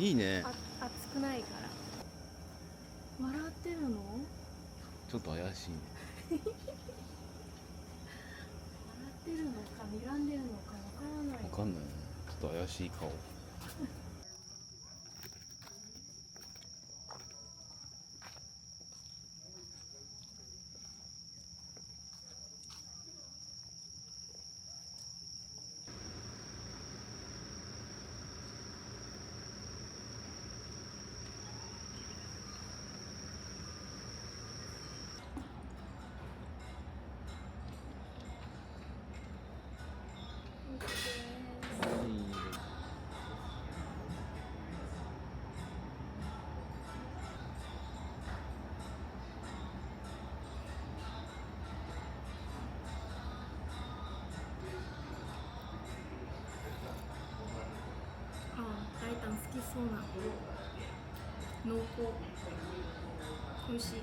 いいね。熱くないから笑ってるの？ちょっと怪しいね。笑ってるのか睨んでるのかわからない。わかんないね。ちょっと怪しい顔。大胆好きそうな濃厚美味しい。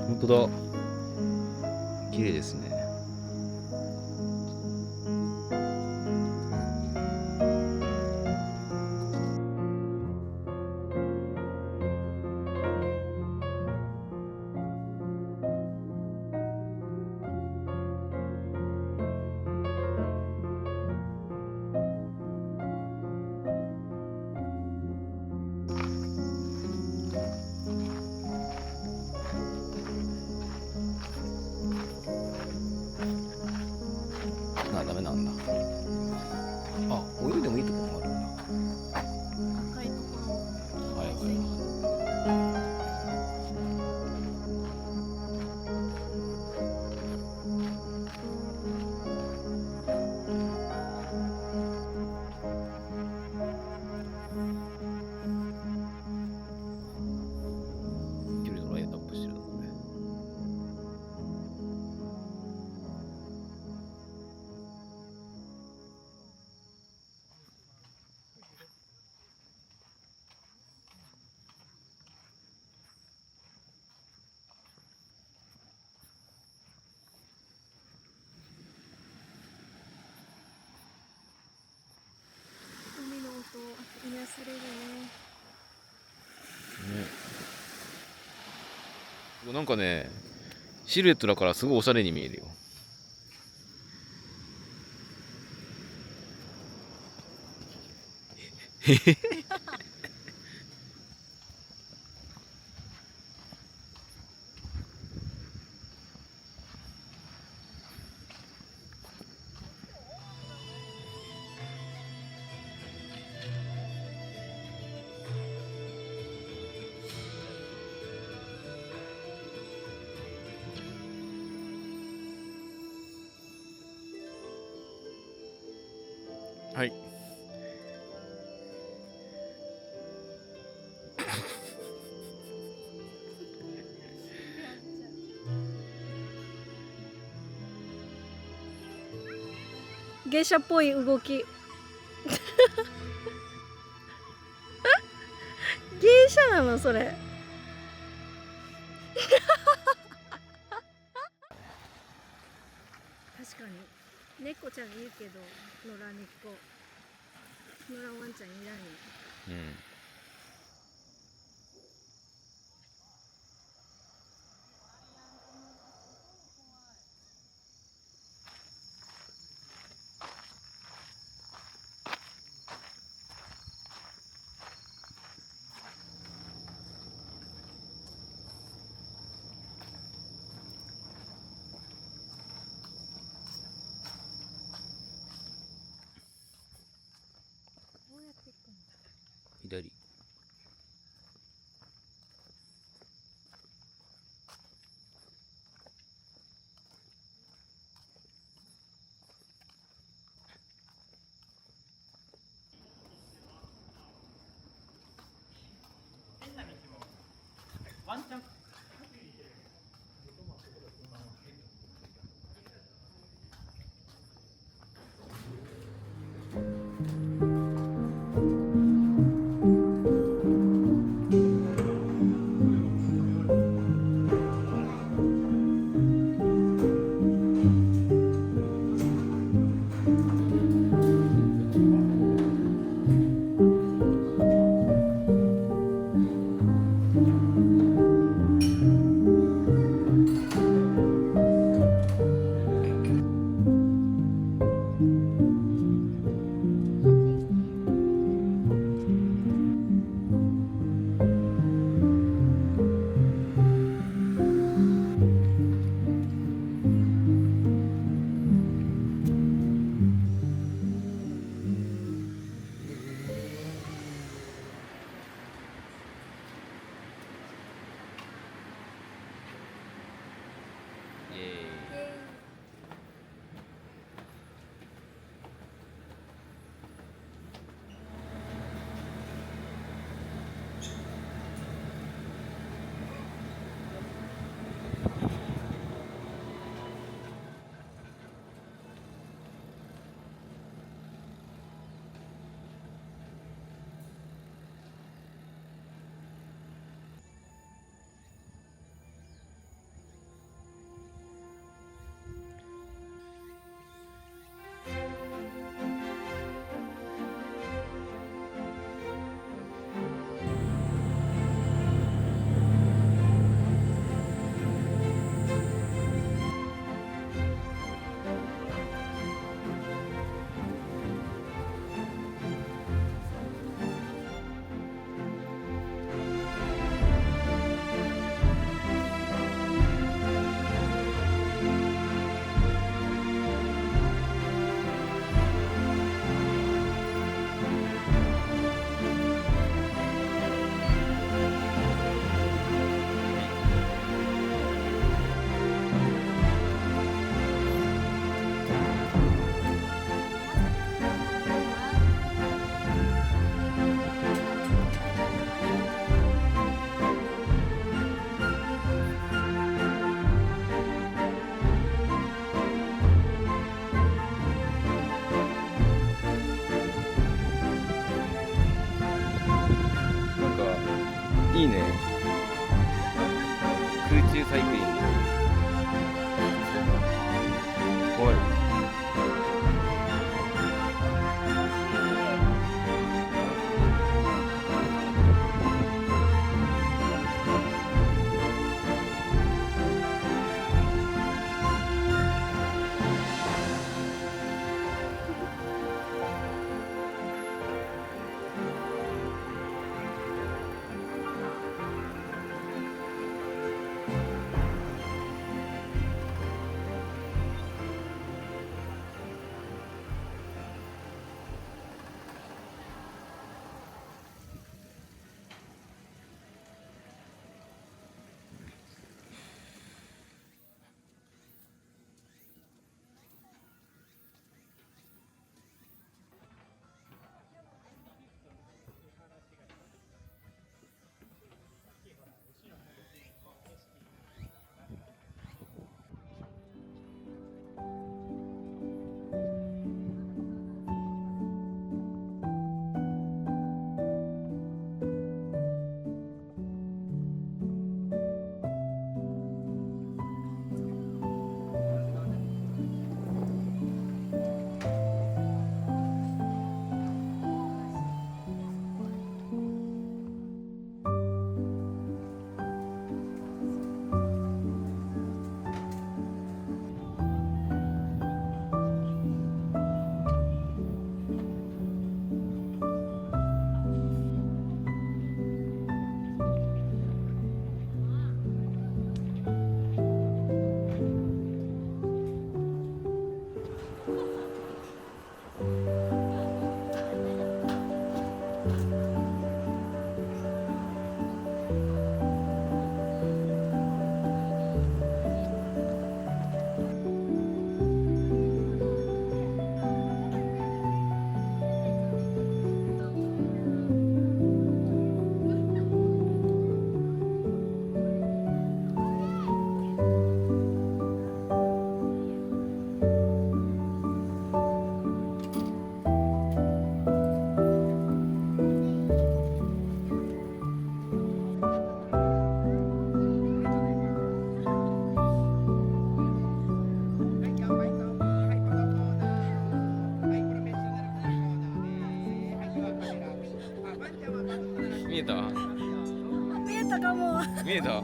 本当だ。綺麗ですね。ダメなんだ。あ、泳いでもいいところもあるんだ。赤いところ。はいはい。距離のライトアップしてるのこれ。海の音癒されるね。ね。なんかね、シルエットだからすごいおしゃれに見えるよ。へへへ。はい。芸者っぽい動き。芸者なのそれ。確かに猫ちゃんいるけど野良猫野良ワンちゃんいらんよ。うん。左。ワンチャンイエーイ。なんかいいね。空中サイクリング。怖い。見えた見えたかも。見えた。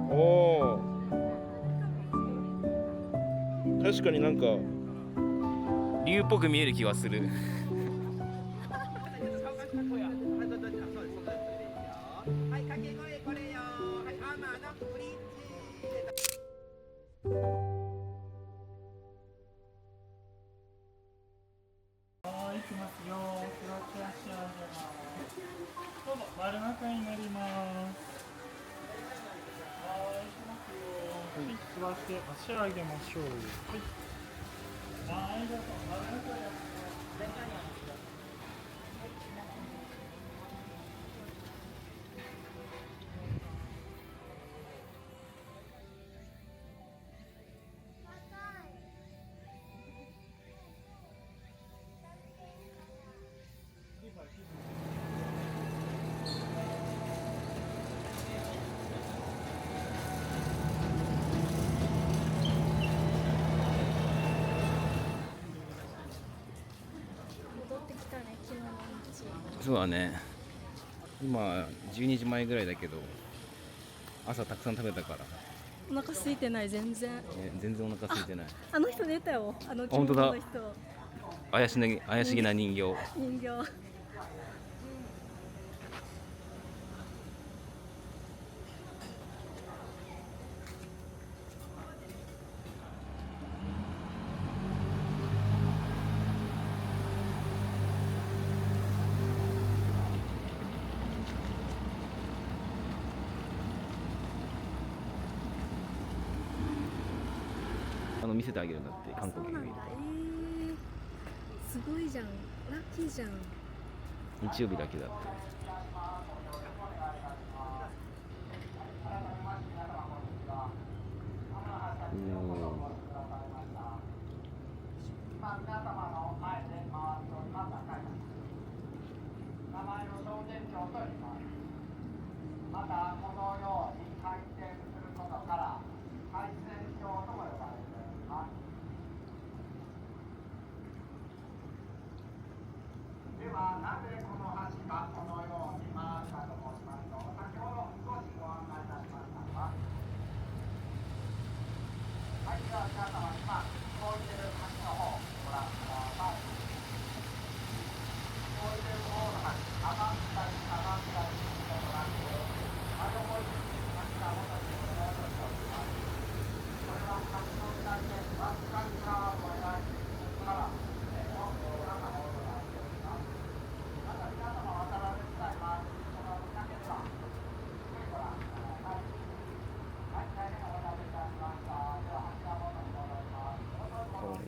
おお、確かになんか竜っぽく見える気がする。はい、掛け声これよ。はい、アマのブリッジ。はい、行きますよ。クロチ足を上げます。どうぞ、丸中になります。はい、行きますよ。はい、座って足を上げましょう。はい。はい、どうぞ、丸中にやって。前回に足を。戻ってきたね、昨日の日。そうだね。今12時前ぐらいだけど、朝たくさん食べたから、お腹空いてない、全然。全然お腹空いてない。あの人寝たよ。本当だ着物の人。怪しげな人形。人形。見せてあげるんだって、観光客に。そうなんだ。すごいじゃん。ラッキーじゃん。日曜日だけだって。またこのように回転することから回旋橋とも呼ばれています。ではなぜこの橋がこのように回ったと申しますと、先ほど少しご案内いたしましたが、はい、では皆様今動いている橋の方ご覧ください。動いている方の橋、上がったり下がったりすることなく、横に橋が元に戻っております。これは橋の下でわずかに川を描いているから、本当なものとなっております。また皆様渡られる際は、この見かけでは、ゆっくりご覧ください。はい、大変お待たせいたしました。では橋が元に戻ります。どうぞどうぞ。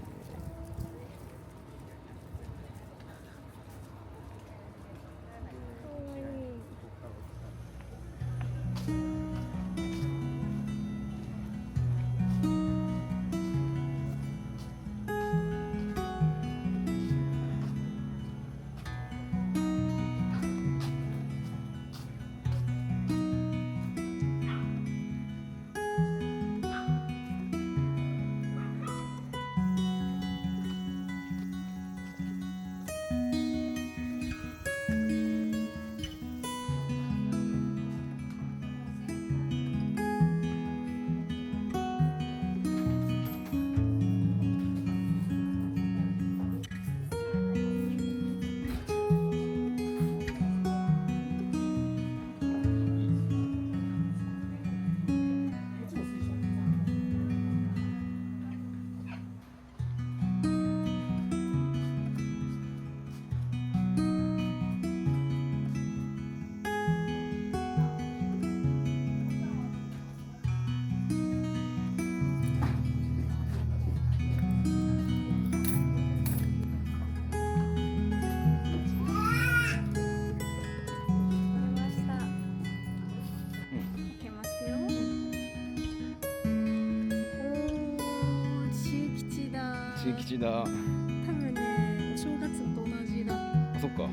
中吉だ。多分ね、お正月と同じだ。あ、そっか。そう、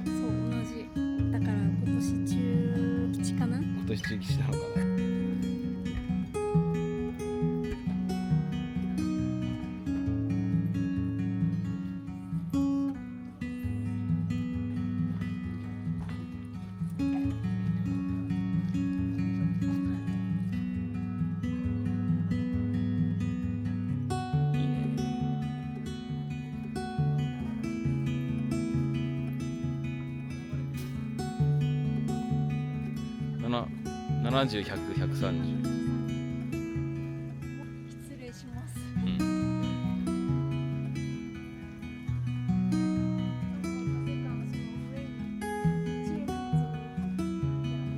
同じ。だから今年中吉かな。今年中吉なのかな。70、100、130。失礼します。うん。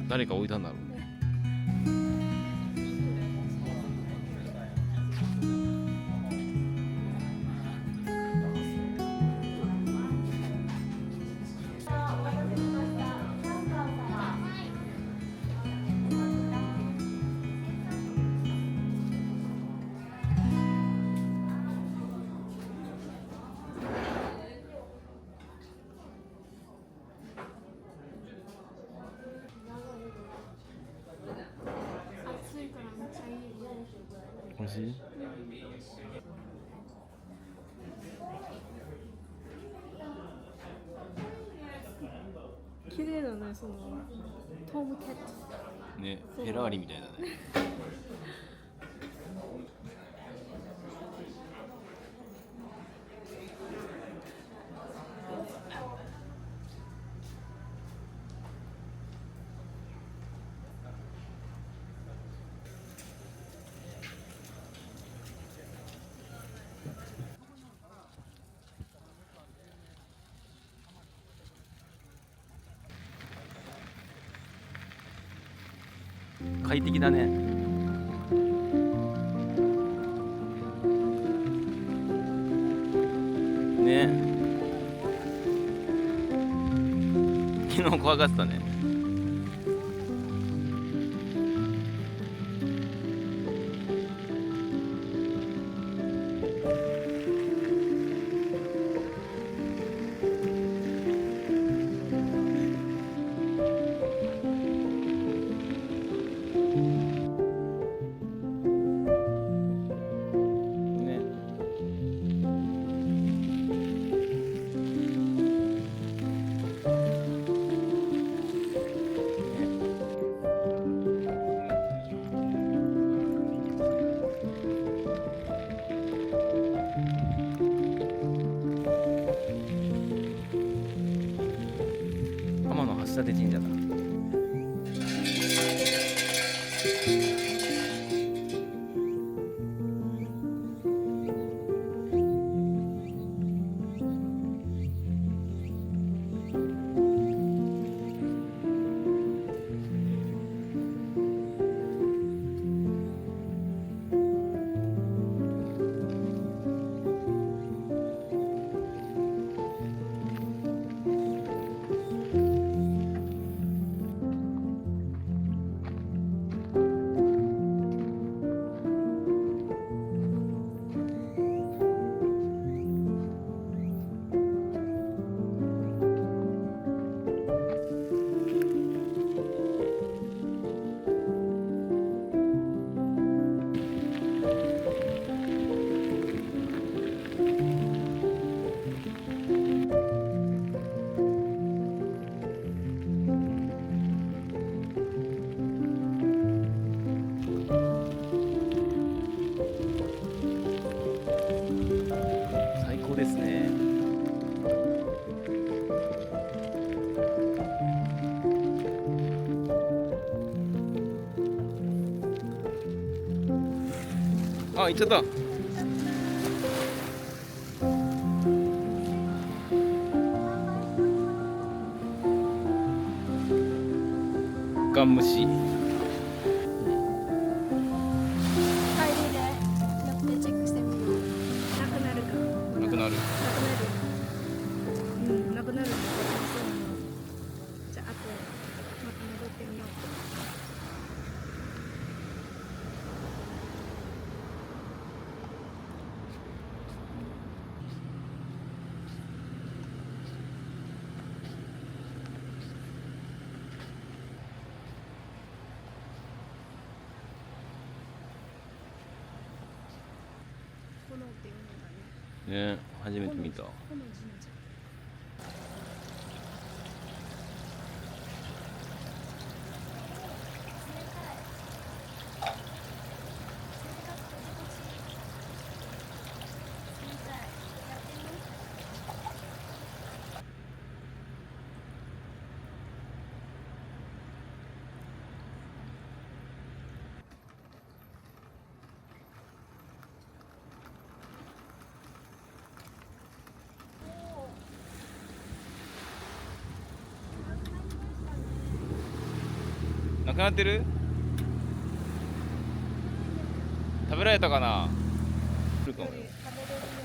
誰か置いたんだろうね。暑いからめっちゃいい。美味しい？綺麗だね、そのトムキャット。ね、フェラーリみたいだね。快適だね。ね。昨日怖がってたね。天橋立神社だ。最高ですね。あ、行っちゃった。ガンムシ。帰りで寄ってチェックしてみる。なくなるか。なくなる。うん、なくなるんだけど、そうなの。じゃあ、あと、また戻ってみよう。炎っていうのがね。ね、初めて見た。炎神社。なくなってる？食べられたかな？来るかもよ。食べれる